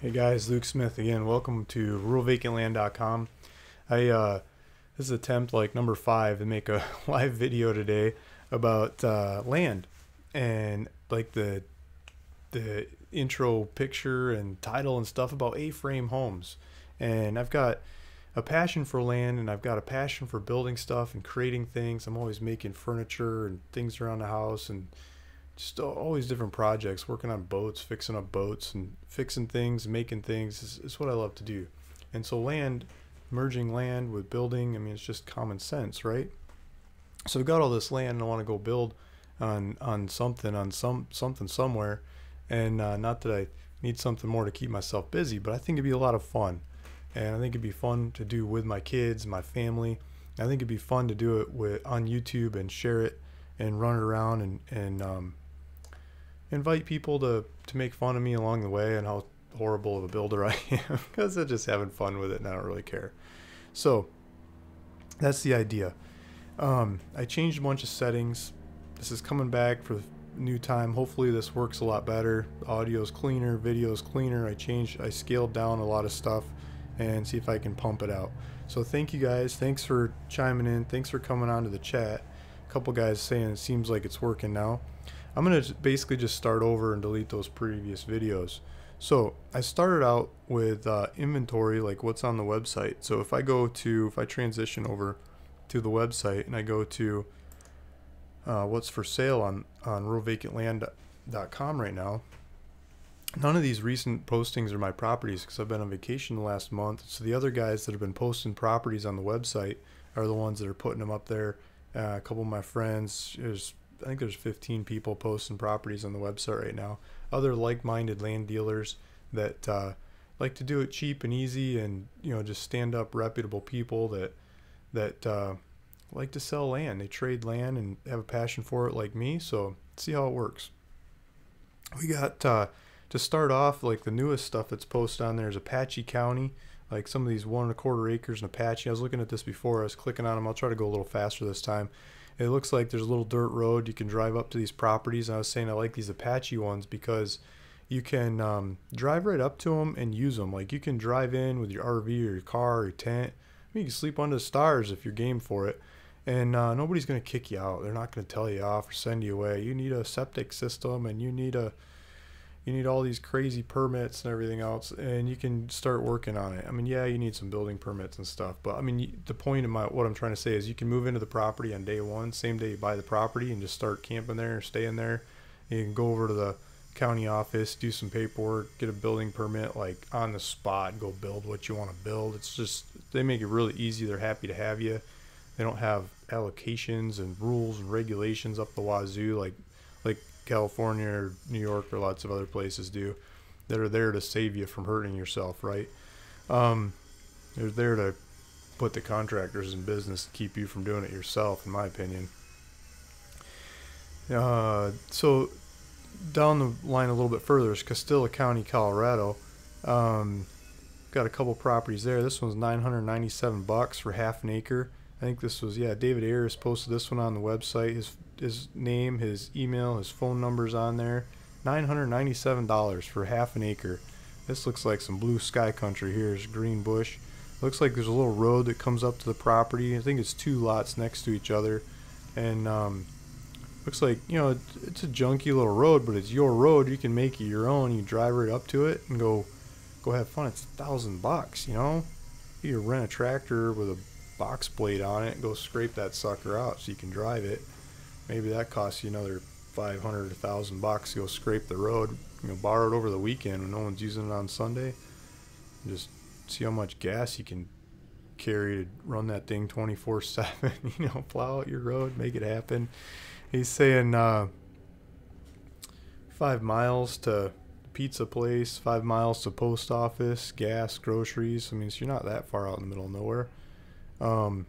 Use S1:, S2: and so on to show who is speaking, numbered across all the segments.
S1: Hey guys, Luke Smith again. Welcome to ruralvacantland.com. This is attempt like number 5 to make a live video today about land and like the intro picture and title and stuff about A-frame homes. And I've got a passion for land, and I've got a passion for building stuff and creating things. I'm always making furniture and things around the house, and just always different projects, working on boats, fixing up boats and fixing things, making things is what I love to do. And so merging land with building, I mean, it's just common sense, right? So I've got all this land and I want to go build on something somewhere. And not that I need something more to keep myself busy, but I think it'd be a lot of fun. And I think it'd be fun to do with my kids, my family. I think it'd be fun to do it on YouTube and share it and run it around and invite people to make fun of me along the way and how horrible of a builder I am, because I'm just having fun with it and I don't really care. So that's the idea. I changed a bunch of settings. This is coming back for the new time. Hopefully this works a lot better. Audio's cleaner, video's cleaner. I scaled down a lot of stuff and see if I can pump it out. So thank you guys. Thanks for chiming in. Thanks for coming on to the chat. A couple guys saying it seems like it's working now. I'm going to basically just start over and delete those previous videos. So I started out with inventory, like what's on the website. So if I transition over to the website and I go to what's for sale on ruralvacantland.com right now, none of these recent postings are my properties because I've been on vacation the last month. So the other guys that have been posting properties on the website are the ones that are putting them up there. A couple of my friends, I think there's 15 people posting properties on the website right now. Other like-minded land dealers that like to do it cheap and easy, and just stand up reputable people that like to sell land. They trade land and have a passion for it like me. So see how it works. We got to start off, like the newest stuff that's posted on there is Apache County. Like some of these 1.25 acres in Apache. I was looking at this before. I was clicking on them. I'll try to go a little faster this time. It looks like there's a little dirt road. You can drive up to these properties. And I was saying I like these Apache ones because you can drive right up to them and use them. Like you can drive in with your RV or your car or your tent. I mean, you can sleep under the stars if you're game for it. And nobody's going to kick you out. They're not going to tell you off or send you away. You need a septic system, and you need all these crazy permits and everything else, and you can start working on it. I mean, yeah, you need some building permits and stuff, but I mean, the point of what I'm trying to say is you can move into the property on day one, same day you buy the property, and just start camping there, staying there. You can go over to the county office, do some paperwork, get a building permit, like on the spot, go build what you want to build. It's just, they make it really easy. They're happy to have you. They don't have allocations and rules and regulations up the wazoo like California or New York or lots of other places do, that are there to save you from hurting yourself, right? They're there to put the contractors in business to keep you from doing it yourself, in my opinion. So down the line a little bit further is Castilla County, Colorado. Got a couple properties there. This one's $997 for half an acre. I think this was, David Ayers posted this one on the website. His name, his email, his phone number's on there. $997 for half an acre. This looks like some blue sky country. Here's green bush. Looks like there's a little road that comes up to the property. I think it's 2 lots next to each other. And looks like, it's a junky little road, but it's your road. You can make it your own. You drive right up to it and go have fun. It's $1,000, You can rent a tractor with a box blade on it and go scrape that sucker out so you can drive it. Maybe that costs you another $500 or $1,000 to go scrape the road. Borrow it over the weekend when no one's using it on Sunday. And just see how much gas you can carry to run that thing 24/7. Plow out your road, make it happen. He's saying 5 miles to the pizza place, 5 miles to post office, gas, groceries. I mean, so you're not that far out in the middle of nowhere. Let's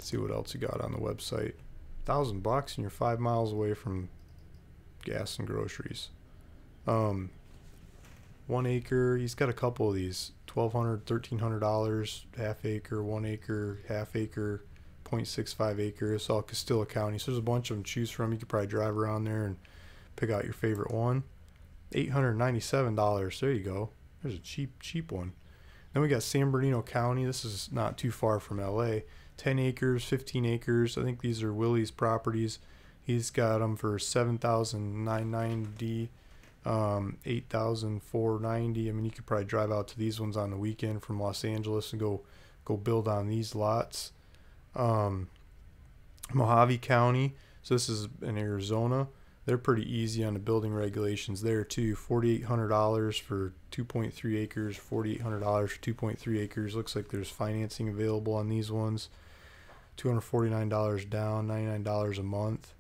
S1: see what else you got on the website. $1,000 and you're 5 miles away from gas and groceries. 1 acre, he's got a couple of these, $1,200, $1,300, half acre, 1 acre, half acre, 0.65 acre. It's all Castilla County, so there's a bunch of them to choose from. You could probably drive around there and pick out your favorite one. $897, there you go. There's a cheap one. Then we got San Bernardino County. This is not too far from LA. 10 acres, 15 acres. I think these are Willie's properties. He's got them for $7,990, $8,490. I mean, you could probably drive out to these ones on the weekend from Los Angeles and go build on these lots. Mojave County. So this is in Arizona. They're pretty easy on the building regulations there too. $4,800 for 2.3 acres, $4,800 for 2.3 acres. Looks like there's financing available on these ones. $249 down, $99 a month.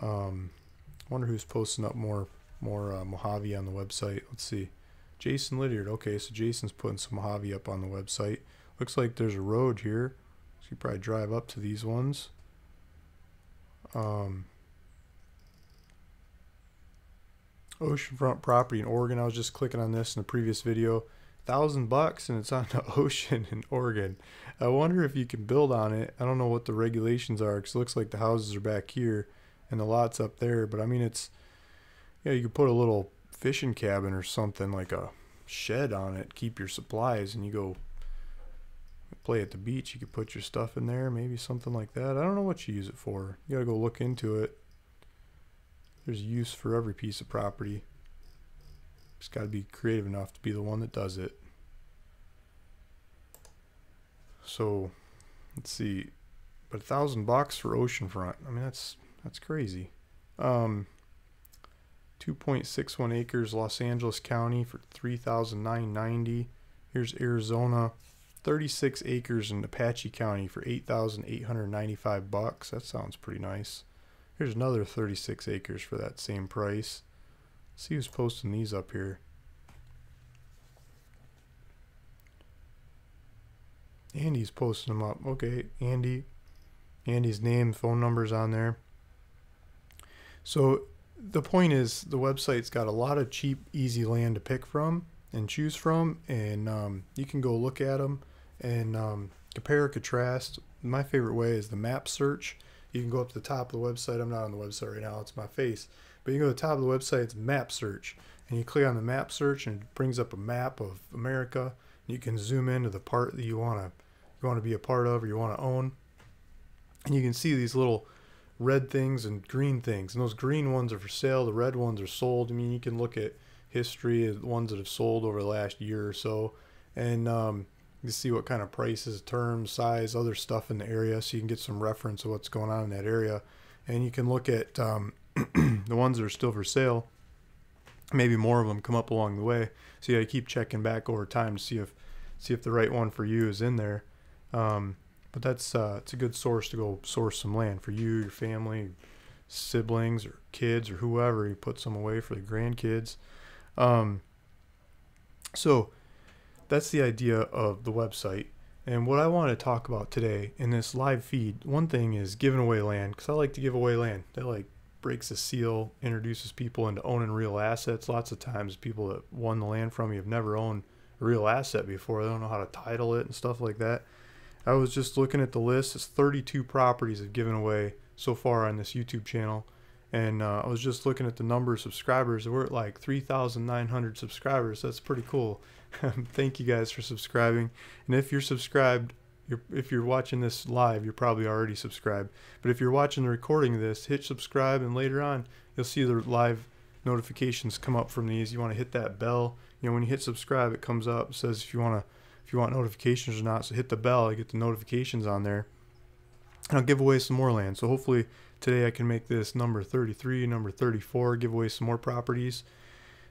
S1: Wonder who's posting up more Mojave on the website. Let's see. Jason Lydiard. Okay, so Jason's putting some Mojave up on the website. Looks like there's a road here, so you probably drive up to these ones. Oceanfront property in Oregon. I was just clicking on this in the previous video. $1,000 and it's on the ocean in Oregon. I wonder if you can build on it. I don't know what the regulations are because it looks like the houses are back here and the lot's up there. But I mean, it's, yeah, you could put a little fishing cabin or something, like a shed on it, keep your supplies, and you go play at the beach. You could put your stuff in there, maybe something like that. I don't know what you use it for. You gotta go look into it. There's use for every piece of property. Just got to be creative enough to be the one that does it. So let's see, but $1,000 for oceanfront. I mean, that's crazy. 2.61 acres, Los Angeles County for $3,990. Here's Arizona, 36 acres in Apache County for $8,895. That sounds pretty nice. Here's another 36 acres for that same price. Let's see who's posting these up here. Andy's posting them up. Okay, Andy's name, phone numbers on there. So the point is, the website's got a lot of cheap, easy land to pick from and choose from, and you can go look at them and compare or contrast. My favorite way is the map search. You can go up to the top of the website. I'm not on the website right now, it's my face. But you go to the top of the website, it's map search. And you click on the map search and it brings up a map of America. You can zoom into the part that you want to be a part of or you want to own. And you can see these little red things and green things. And those green ones are for sale, the red ones are sold. I mean, you can look at history of the ones that have sold over the last year or so. And you see what kind of prices, terms, size, other stuff in the area, so you can get some reference of what's going on in that area. And you can look at the ones that are still for sale. Maybe more of them come up along the way, so you gotta keep checking back over time to see if the right one for you is in there. But that's it's a good source to go source some land for you, your family, siblings, or kids, or whoever. You put some away for the grandkids. So that's the idea of the website. And what I want to talk about today in this live feed, one thing is giving away land, because I like to give away land. That like breaks the seal, introduces people into owning real assets. Lots of times people that won the land from you have never owned a real asset before. They don't know how to title it and stuff like that. I was just looking at the list. It's 32 properties I've given away so far on this YouTube channel. And I was just looking at the number of subscribers. We're at like 3,900 subscribers. That's pretty cool. Thank you guys for subscribing. And if you're subscribed, if you're watching this live, you're probably already subscribed. But if you're watching the recording of this, hit subscribe, and later on you'll see the live notifications come up from these. You want to hit that bell. You know, when you hit subscribe, it comes up, it says if you want notifications or not. So hit the bell, I get the notifications on there. And I'll give away some more land. So hopefully today I can make this number 33, number 34, give away some more properties.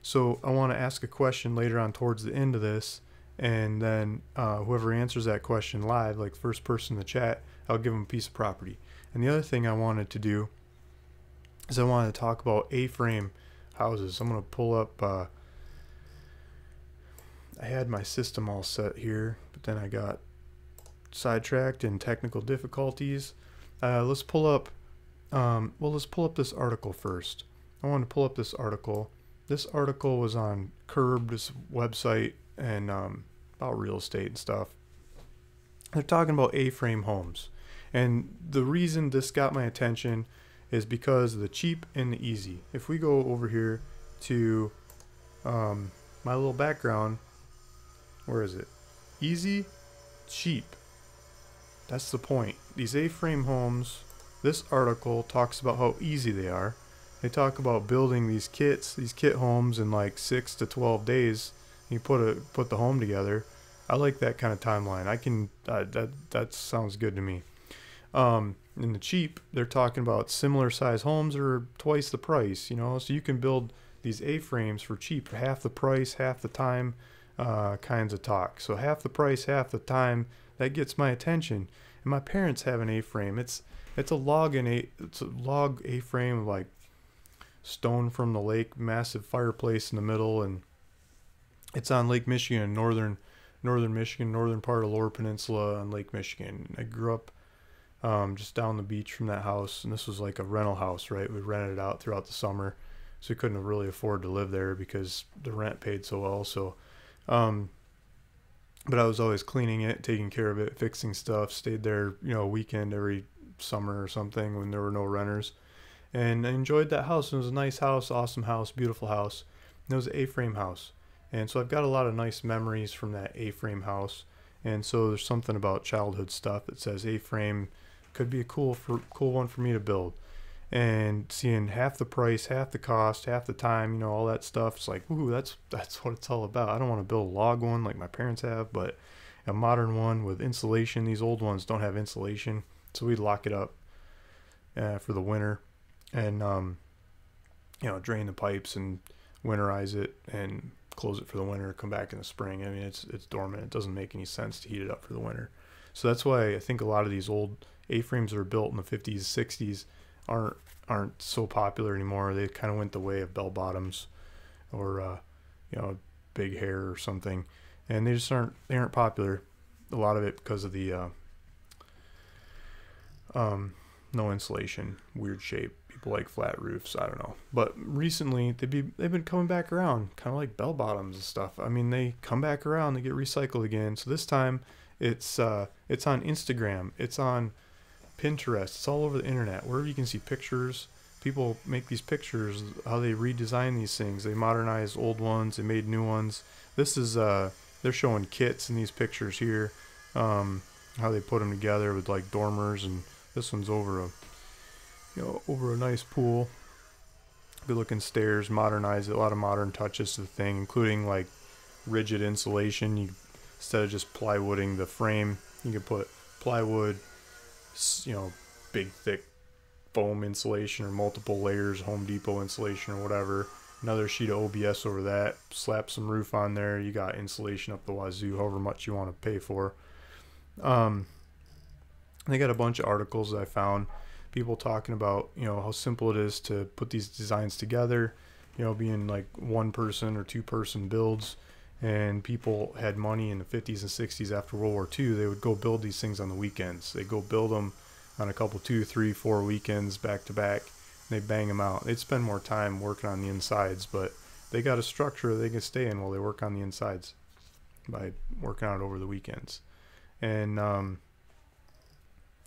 S1: So I want to ask a question later on towards the end of this, and then whoever answers that question live, like first person in the chat, I'll give them a piece of property. And the other thing I wanted to do is I wanted to talk about A-frame houses. I'm going to pull up, I had my system all set here, but then I got sidetracked in technical difficulties. Let's pull up this article first. I want to pull up this article. This article was on Curbed's website and about real estate and stuff. They're talking about A-frame homes. And the reason this got my attention is because of the cheap and the easy. If we go over here to my little background, Where is it? Easy, cheap. That's the point. These A-frame homes, this article talks about how easy they are. They talk about building these kit homes in like 6 to 12 days. You put the home together. I like that kind of timeline. That sounds good to me. In the cheap, they're talking about similar size homes or twice the price, so you can build these A-frames for cheap, for half the price, half the time, kinds of talk. So half the price, half the time, that gets my attention. And my parents have an A-frame. It's a log A-frame, like stone from the lake, massive fireplace in the middle, and it's on Lake Michigan, northern Michigan, northern part of Lower Peninsula on Lake Michigan. I grew up just down the beach from that house, and this was like a rental house, right? We rented it out throughout the summer, so we couldn't really afford to live there because the rent paid so well. So, but I was always cleaning it, taking care of it, fixing stuff. Stayed there, a weekend every summer or something when there were no renters, and I enjoyed that house. It was a nice house, awesome house, beautiful house. And it was an A-frame house, and so I've got a lot of nice memories from that A-frame house. And so there's something about childhood stuff that says A-frame could be a cool one for me to build. And seeing half the price, half the cost, half the time, all that stuff, it's like, ooh, that's what it's all about. I don't want to build a log one like my parents have, but a modern one with insulation. These old ones don't have insulation, so we lock it up for the winter, and drain the pipes and winterize it and close it for the winter, come back in the spring. I mean, it's dormant. It doesn't make any sense to heat it up for the winter. So that's why I think a lot of these old A-frames that are built in the 50s, 60s aren't so popular anymore. They kind of went the way of bell bottoms or big hair or something, and they aren't popular. A lot of it because of the no insulation, weird shape. People like flat roofs. I don't know. But recently they've been coming back around, kind of like bell bottoms and stuff. I mean, they come back around, they get recycled again. So this time it's on Instagram, it's on Pinterest, it's all over the internet. Wherever you can see pictures, people make these pictures, how they redesign these things. They modernize old ones, they made new ones. This is they're showing kits in these pictures here, how they put them together with like dormers, and this one's over a nice pool, good looking stairs, modernize it, a lot of modern touches to the thing, including like rigid insulation. Instead of just plywooding the frame, you can put plywood, big thick foam insulation or multiple layers, Home Depot insulation or whatever, another sheet of OBS over that, slap some roof on there, you got insulation up the wazoo, however much you want to pay for. They got a bunch of articles that I found, people talking about how simple it is to put these designs together, being like one person or two person builds. And people had money in the 50s and 60s after World War II. They would go build these things on the weekends. They go build them on a couple, 2, 3, 4 weekends back to back. And they bang them out. They'd spend more time working on the insides, but they got a structure they can stay in while they work on the insides by working on it over the weekends. And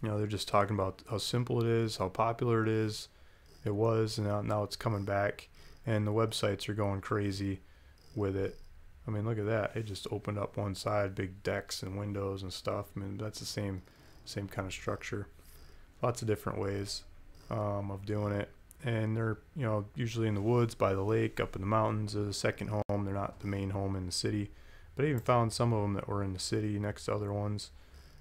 S1: they're just talking about how simple it is, how popular it is. It was, and now it's coming back, and the websites are going crazy with it. I mean, look at that. It just opened up one side, big decks and windows and stuff. I mean, that's the same kind of structure. Lots of different ways of doing it. And they're, usually in the woods, by the lake, up in the mountains. They're the second home. They're not the main home in the city. But I even found some of them that were in the city next to other ones.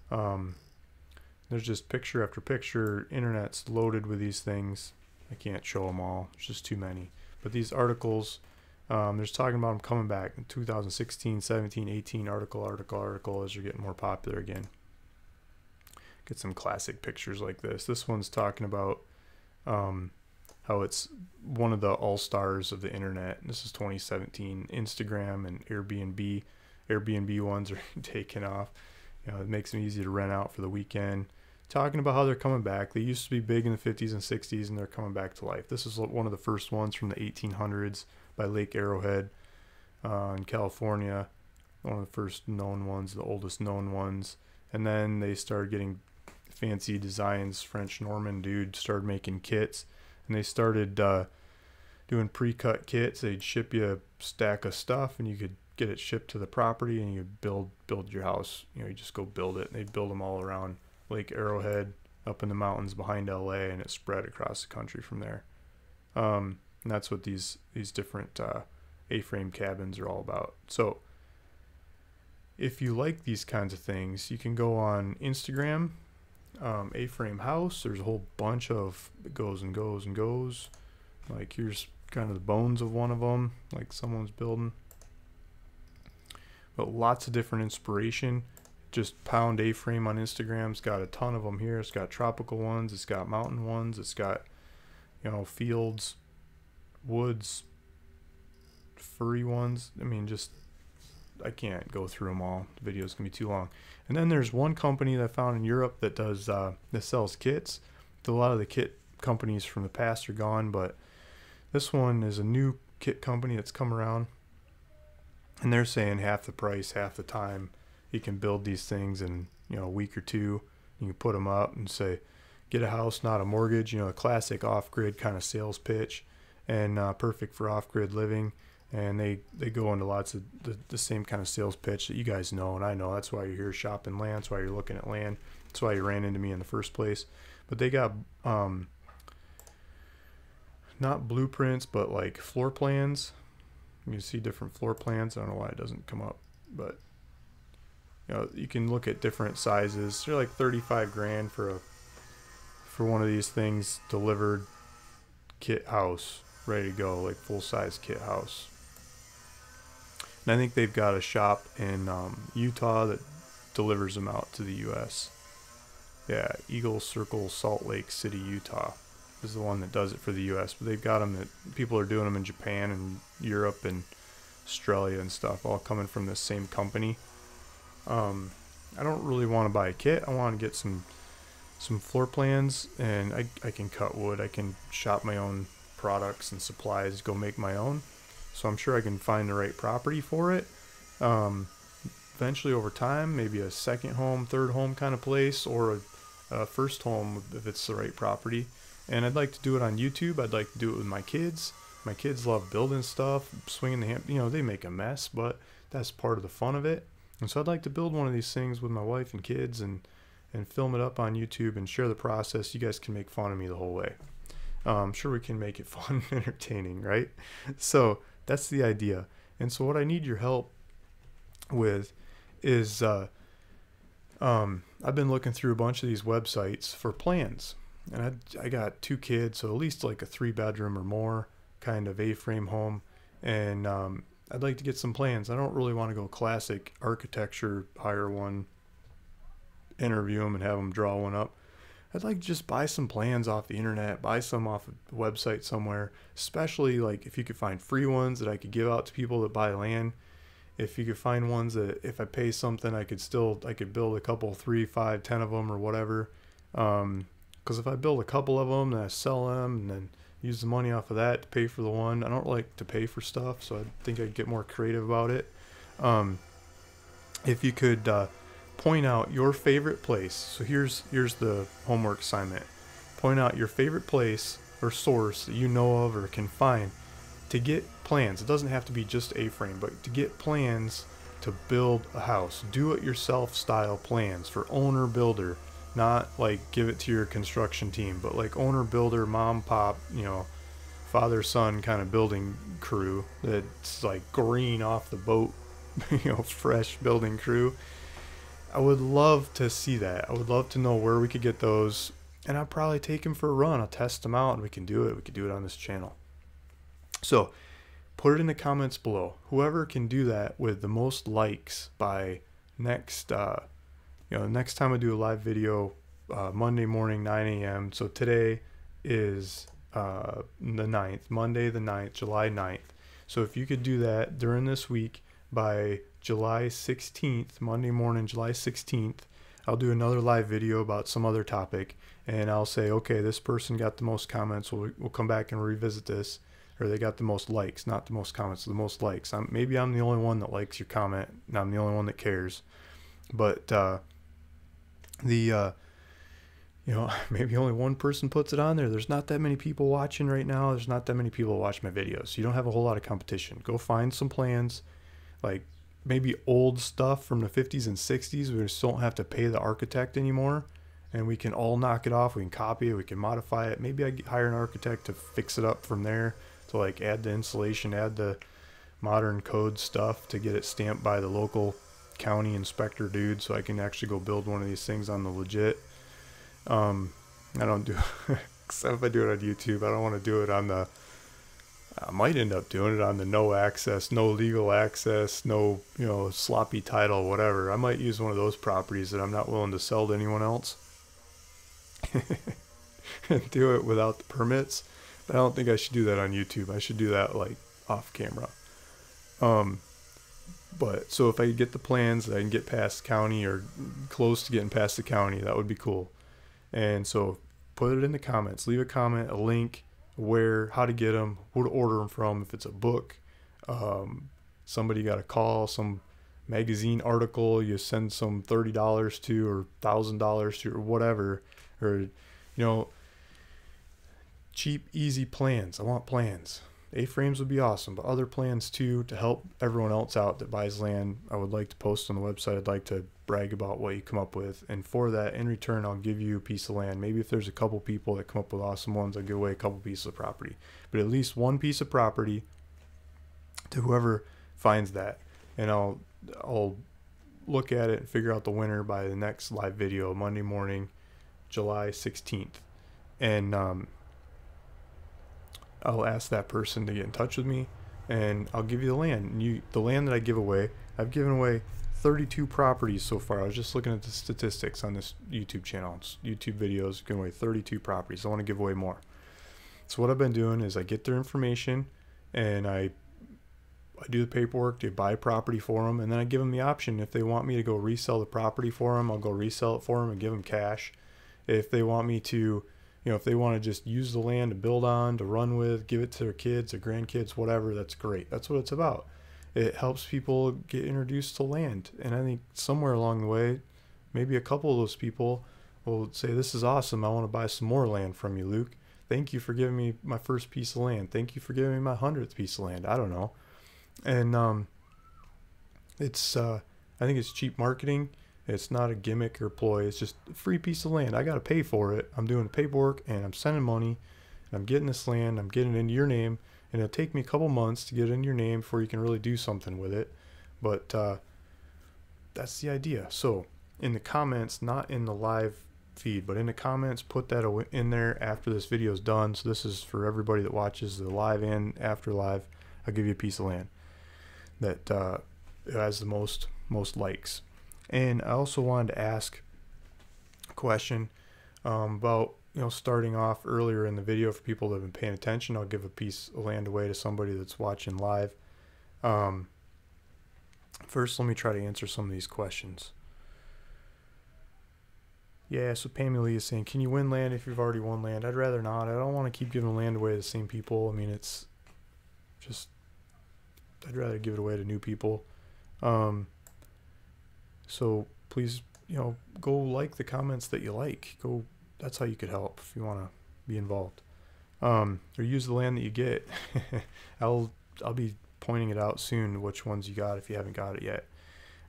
S1: There's just picture after picture. Internet's loaded with these things. I can't show them all. There's just too many. But these articles... they're just talking about them coming back in 2016, 17, 18, article as you're getting more popular again. Get some classic pictures like this. This one's talking about how it's one of the all-stars of the internet. This is 2017. Instagram and Airbnb. Airbnb ones are taking off. It makes them easy to rent out for the weekend. Talking about how they're coming back. They used to be big in the 50s and 60s, and they're coming back to life. This is one of the first ones from the 1800s. By Lake Arrowhead in California, one of the first known ones, the oldest known ones. And then they started getting fancy designs. French Norman dude started making kits, and they started doing pre-cut kits. They'd ship you a stack of stuff, and you could get it shipped to the property, and you build your house. You know, you just go build it. And they build them all around Lake Arrowhead, up in the mountains behind LA, and it's spread across the country from there. And that's what these different A-frame cabins are all about. So if you like these kinds of things, you can go on Instagram, A-frame house. There's a whole bunch of, it goes and goes and goes. Like here's kind of the bones of one of them, like someone's building. But lots of different inspiration. Just pound A-frame on Instagram. It's got a ton of them here. It's got tropical ones. It's got mountain ones. It's got, you know, fields, woods, furry ones. I mean, just, I can't go through them all. The video's gonna be too long. And then there's one company that I found in Europe that does that sells kits. A lot of the kit companies from the past are gone, but this one is a new kit company that's come around, and they're saying half the price, half the time. You can build these things in, you know, a week or two. You can put them up and say, get a house, not a mortgage. You know, a classic off-grid kind of sales pitch, and perfect for off-grid living. And they go into lots of the same kind of sales pitch that you guys know, and I know. That's why you're here shopping land. That's why you're looking at land. That's why you ran into me in the first place. But they got not blueprints, but like floor plans. You can see different floor plans. I don't know why it doesn't come up, but you know, you can look at different sizes. They're like 35 grand for one of these things delivered, kit house, ready to go, like full size kit house. And I think they've got a shop in Utah that delivers them out to the U.S. Yeah, Eagle Circle, Salt Lake City, Utah is the one that does it for the U.S. But they've got them that people are doing them in Japan and Europe and Australia and stuff, all coming from this same company. I don't really want to buy a kit. I want to get some floor plans, and I can cut wood. I can shop my own products and supplies, go make my own. So I'm sure I can find the right property for it. Eventually over time, maybe a second home, third home kind of place, or a first home if it's the right property. And I'd like to do it on YouTube. I'd like to do it with my kids. My kids love building stuff, swinging the hand. You know, they make a mess, but that's part of the fun of it. And so I'd like to build one of these things with my wife and kids and film it up on YouTube and share the process. You guys can make fun of me the whole way. I'm sure we can make it fun and entertaining, right? So that's the idea. And so what I need your help with is I've been looking through a bunch of these websites for plans. And I got 2 kids, so at least like a 3-bedroom or more kind of A-frame home. And I'd like to get some plans. I don't really want to go classic architecture, hire one, interview them, and have them draw one up. I'd like to just buy some plans off the internet, buy some off a website somewhere, especially like if you could find free ones that I could give out to people that buy land. If you could find ones that if I pay something, I could build a couple, 3, 5, 10 of them or whatever. Because if I build a couple of them, then I sell them and then use the money off of that to pay for the one. I don't like to pay for stuff, so I think I'd get more creative about it. If you could point out your favorite place. So here's the homework assignment. Point out your favorite place or source that you know of or can find to get plans. It doesn't have to be just A-frame, but to get plans to build a house. Do-it-yourself style plans for owner builder. Not like give it to your construction team, but like owner builder, mom, pop, you know, father, son kind of building crew that's like green off the boat, you know, fresh building crew. I would love to see that. I would love to know where we could get those, and I'll probably take them for a run. I'll test them out, and we can do it. We could do it on this channel. So put it in the comments below. Whoever can do that with the most likes by next next time I do a live video, Monday morning, 9 a.m. So today is the 9th, Monday the 9th, July 9th. So if you could do that during this week by July 16th, Monday morning, July 16th, I'll do another live video about some other topic, and I'll say, okay, this person got the most comments. We'll come back and revisit this. Or they got the most likes, not the most comments, the most likes. Maybe I'm the only one that likes your comment, and I'm the only one that cares. But maybe only one person puts it on there. There's not that many people watching right now. There's not that many people watch my videos. So you don't have a whole lot of competition. Go find some plans like maybe old stuff from the 50s and 60s. We just don't have to pay the architect anymore, and we can all knock it off. We can copy it, we can modify it. Maybe I hire an architect to fix it up from there, to like add the insulation, add the modern code stuff to get it stamped by the local county inspector dude, so I can actually go build one of these things on the legit. I don't do except if I do it on YouTube. I don't want to do it on the, I might end up doing it on the no access, no legal access, no, you know, sloppy title, whatever. I might use one of those properties that I'm not willing to sell to anyone else and do it without the permits. But I don't think I should do that on YouTube. I should do that like off camera. But so if I could get the plans, I can get past the county or close to getting past the county, that would be cool. And so put it in the comments, leave a comment, a link, where, how to get them, who to order them from. If it's a book, somebody got a call, some magazine article you send some $30 to or $1,000 to or whatever, or, you know, cheap, easy plans. I want plans. A-frames would be awesome, but other plans too to help everyone else out that buys land. I would like to post on the website. I'd like to brag about what you come up with, and for that, in return, I'll give you a piece of land. Maybe if there's a couple people that come up with awesome ones, I'll give away a couple pieces of property, but at least one piece of property to whoever finds that, and I'll look at it and figure out the winner by the next live video, Monday morning, July 16th, and I'll ask that person to get in touch with me, and I'll give you the land. And the land that I give away, I've given away 32 properties so far. I was just looking at the statistics on this YouTube channel. It's YouTube videos, giving away 32 properties. I want to give away more. So what I've been doing is I get their information, and I do the paperwork to buy property for them, and then I give them the option. If they want me to go resell the property for them, I'll go resell it for them and give them cash. If they want me to, you know, if they want to just use the land to build on, to run with, give it to their kids, their grandkids, whatever, that's great. That's what it's about. It helps people get introduced to land. And I think somewhere along the way, maybe a couple of those people will say, this is awesome. I want to buy some more land from you, Luke. Thank you for giving me my first piece of land. Thank you for giving me my 100th piece of land. I don't know. And it's I think it's cheap marketing. It's not a gimmick or ploy. It's just a free piece of land. I got to pay for it. I'm doing the paperwork, and I'm sending money, and I'm getting this land. I'm getting it into your name, and it'll take me a couple months to get it in your name before you can really do something with it. But that's the idea. So in the comments, not in the live feed, but in the comments, put that in there after this video is done. So this is for everybody that watches the live and after live. I'll give you a piece of land that has the most likes. And I also wanted to ask a question about, you know, starting off earlier in the video for people that have been paying attention. I'll give a piece of land away to somebody that's watching live. First, let me try to answer some of these questions. Yeah, so Pamela Lee is saying, can you win land if you've already won land? I'd rather not. I don't want to keep giving land away to the same people. I mean, it's just, I'd rather give it away to new people. So please, you know, go like the comments that you like. Go, that's how you could help if you want to be involved. Or use the land that you get. I'll be pointing it out soon, which ones you got if you haven't got it yet.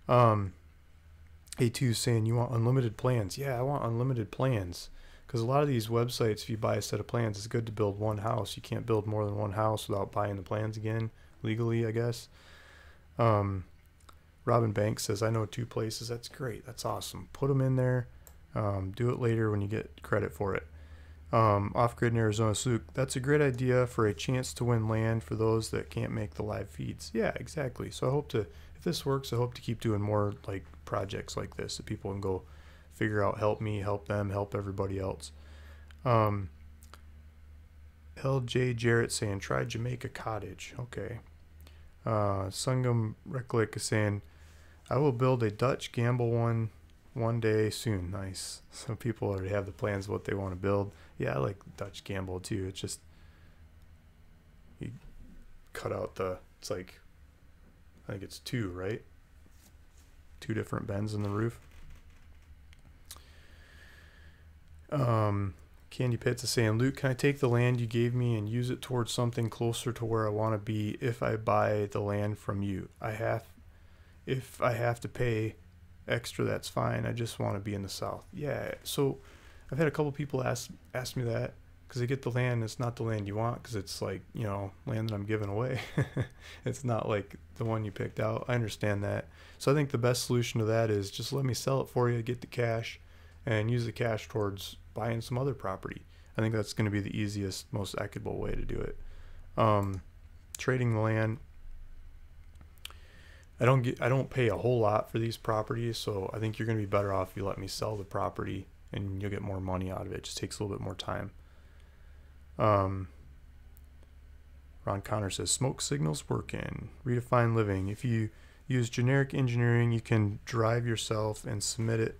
S1: A2 is saying, you want unlimited plans. Yeah, I want unlimited plans. Because a lot of these websites, if you buy a set of plans, it's good to build one house. You can't build more than one house without buying the plans again, legally, I guess. Robin Banks says, I know 2 places. That's great. That's awesome. Put them in there. Do it later when you get credit for it. Off-grid in Arizona. So that's a great idea for a chance to win land for those that can't make the live feeds. Yeah, exactly. So I hope to, if this works, I hope to keep doing more like projects like this that people can go figure out, help me, help them, help everybody else. LJ Jarrett saying, try Jamaica Cottage. Okay. Sungam Reklik is saying, I will build a Dutch gamble one day soon. Nice. So people already have the plans of what they want to build. Yeah, I like Dutch gamble too. It's just, you cut out the, it's like, I think it's 2, right? 2 different bends in the roof. Candy Pits is saying, Luke, can I take the land you gave me and use it towards something closer to where I want to be if I buy the land from you? I have if I have to pay extra, that's fine. I just want to be in the South. Yeah. So I've had a couple people ask me that, because they get the land. It's not the land you want, because it's like, you know, land that I'm giving away. It's not like the one you picked out. I understand that. So I think the best solution to that is just let me sell it for you, get the cash, and use the cash towards buying some other property. I think that's going to be the easiest, most equitable way to do it. Trading the land, I don't pay a whole lot for these properties, so I think you're going to be better off if you let me sell the property, and you'll get more money out of it. It just takes a little bit more time. Ron Connor says, smoke signals working. Redefine living. If you use generic engineering, you can drive yourself and submit it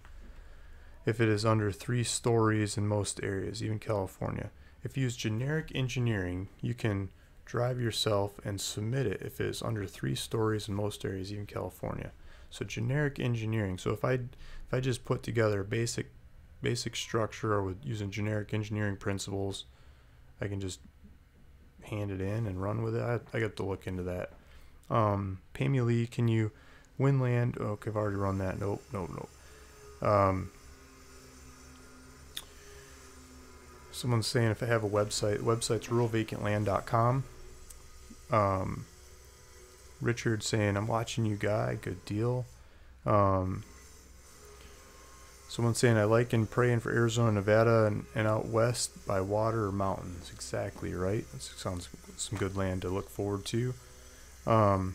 S1: if it is under 3 stories in most areas, even California. If you use generic engineering, you can drive yourself and submit it if it is under 3 stories in most areas, even California. So generic engineering. So if I just put together a basic structure, or with using generic engineering principles, I can just hand it in and run with it. I got to look into that. Pammy Lee, can you win land? Okay, I've already run that. Nope. Someone's saying if I have a website, the website's ruralvacantland.com. Richard saying, I'm watching you, guy. Good deal. Someone saying, I like and praying for Arizona, Nevada, and out west by water or mountains. Exactly right. That sounds some good land to look forward to. So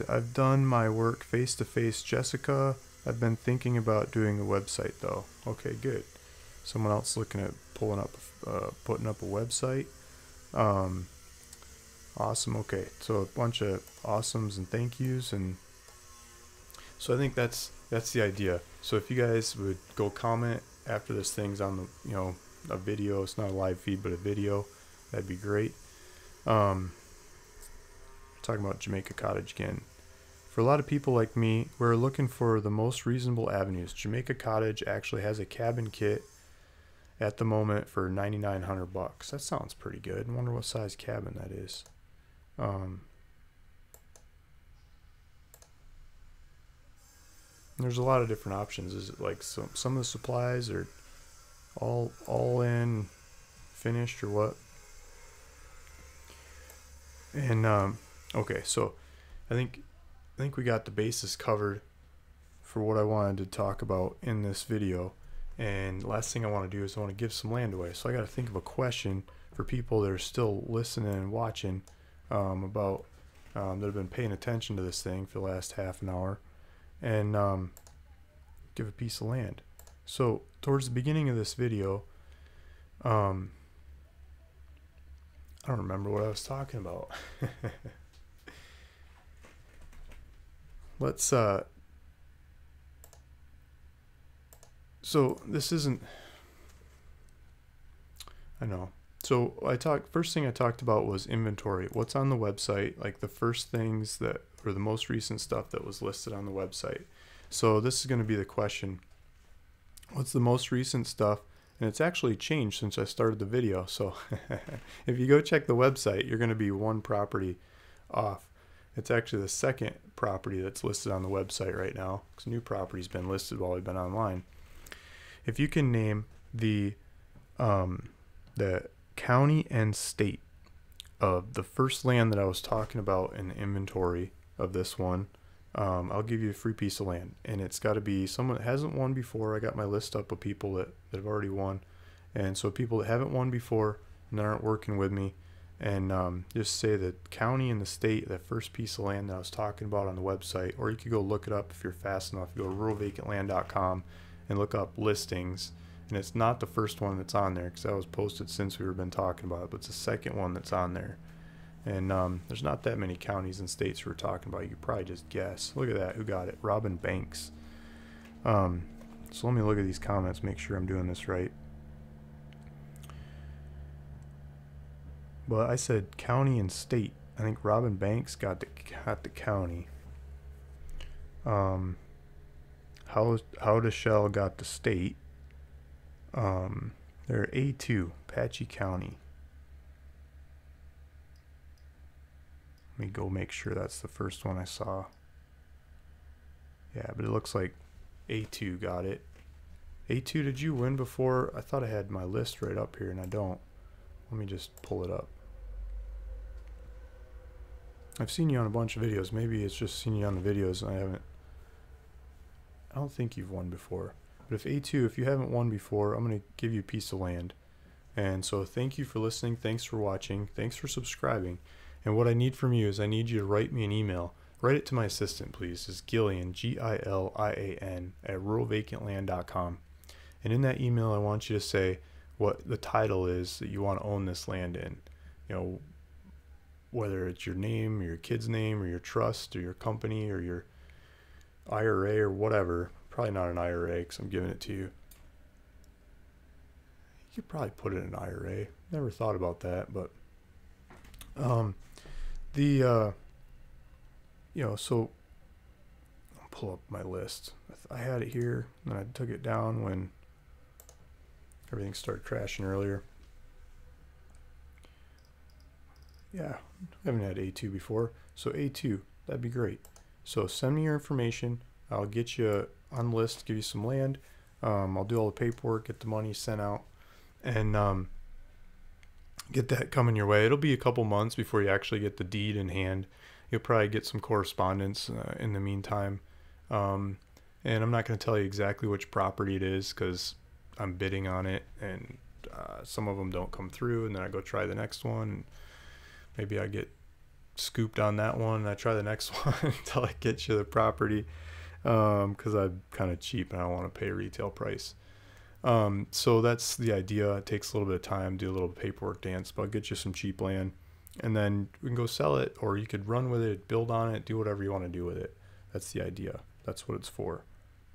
S1: I've done my work face to face, Jessica. I've been thinking about doing a website though. Okay, good. Someone else looking at putting up a website. Awesome. Okay, so a bunch of awesomes and thank yous, and so I think that's the idea. So if you guys would go comment after this thing's on the, you know, a video. It's not a live feed, but a video. That'd be great. Talking about Jamaica Cottage again. For a lot of people like me, we're looking for the most reasonable avenues. Jamaica Cottage actually has a cabin kit at the moment for $9,900. That sounds pretty good. I wonder what size cabin that is. There's a lot of different options. Is it like some of the supplies are all in, finished, or what? And okay, so I think we got the basis covered for what I wanted to talk about in this video. And the last thing I want to do is I want to give some land away. So I got to think of a question for people that are still listening and watching, about that have been paying attention to this thing for the last half an hour, and give a piece of land. So towards the beginning of this video, I don't remember what I was talking about. Let's so this isn't, I know. So first thing I talked about was inventory. What's on the website, like the first things that, or the most recent stuff that was listed on the website. So this is going to be the question. What's the most recent stuff? And it's actually changed since I started the video. So if you go check the website, you're going to be one property off. It's actually the second property that's listed on the website right now, because new property's been listed while we've been online. If you can name the county and state of the first land that I was talking about in the inventory of this one, I'll give you a free piece of land. And it's got to be someone that hasn't won before. I got my list up of people that have already won. And so people that haven't won before and that aren't working with me, and just say the county and the state, that first piece of land that I was talking about on the website. Or you could go look it up if you're fast enough. You go to ruralvacantland.com and look up listings. And it's not the first one that's on there, because that was posted since we've been talking about it, but it's the second one that's on there. And there's not that many counties and states we're talking about. You could probably just guess. Look at that. Who got it? Robin Banks. So let me look at these comments, make sure I'm doing this right. But I said county and state. I think Robin Banks got the county. How to Shell got the state. They're A2, Apache County. Let me go make sure that's the first one I saw. Yeah, but it looks like A2 got it. A2, did you win before? I thought I had my list right up here and I don't. Let me just pull it up. I've seen you on a bunch of videos. Maybe it's just seen you on the videos and I don't think you've won before. But if A2, if you haven't won before, I'm going to give you a piece of land. And so thank you for listening. Thanks for watching. Thanks for subscribing. And what I need from you is I need you to write me an email. Write it to my assistant, please. It's Gilian, Gilian, at ruralvacantland.com. And in that email, I want you to say what the title is that you want to own this land in. You know, whether it's your name or your kid's name or your trust or your company or your IRA or whatever. Probably not an IRA because I'm giving it to you. You could probably put it in an IRA. Never thought about that, but you know, so I'll pull up my list. I had it here, and I took it down when everything started crashing earlier. Yeah, I haven't had A2 before, so A2, that'd be great. So send me your information. I'll get you on the list, give you some land. I'll do all the paperwork, get the money sent out, and get that coming your way. It'll be a couple months before you actually get the deed in hand. You'll probably get some correspondence in the meantime. And I'm not going to tell you exactly which property it is because I'm bidding on it, and some of them don't come through, and then I go try the next one. And maybe I get scooped on that one, and I try the next one until I get you the property because I'm kind of cheap and I don't want to pay retail price. So that's the idea. It takes a little bit of time, do a little paperwork dance, but I'll get you some cheap land, and then we can go sell it, or you could run with it, build on it, do whatever you want to do with it. That's the idea. That's what it's for,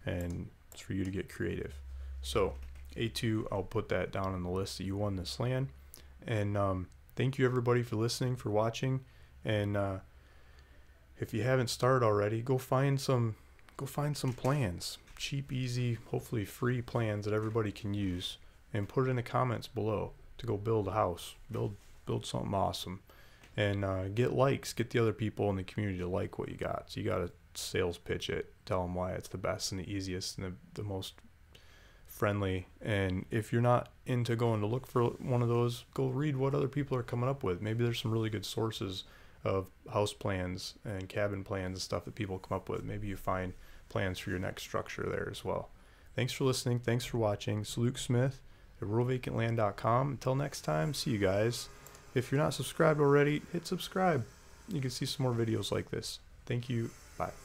S1: and it's for you to get creative. So A2, I'll put that down on the list that you won this land, and thank you everybody for listening, for watching, and if you haven't started already, go find some plans. Cheap, easy, hopefully free plans that everybody can use, and put it in the comments below to go build a house, build something awesome, and get likes, get the other people in the community to like what you got. So you got to sales pitch it, tell them why it's the best and the easiest and the most friendly. And if you're not into going to look for one of those, go read what other people are coming up with. Maybe there's some really good sources of house plans and cabin plans and stuff that people come up with. Maybe you find plans for your next structure there as well. Thanks for listening. Thanks for watching. It's Luke Smith at ruralvacantland.com. Until next time, see you guys. If you're not subscribed already, hit subscribe. You can see some more videos like this. Thank you. Bye.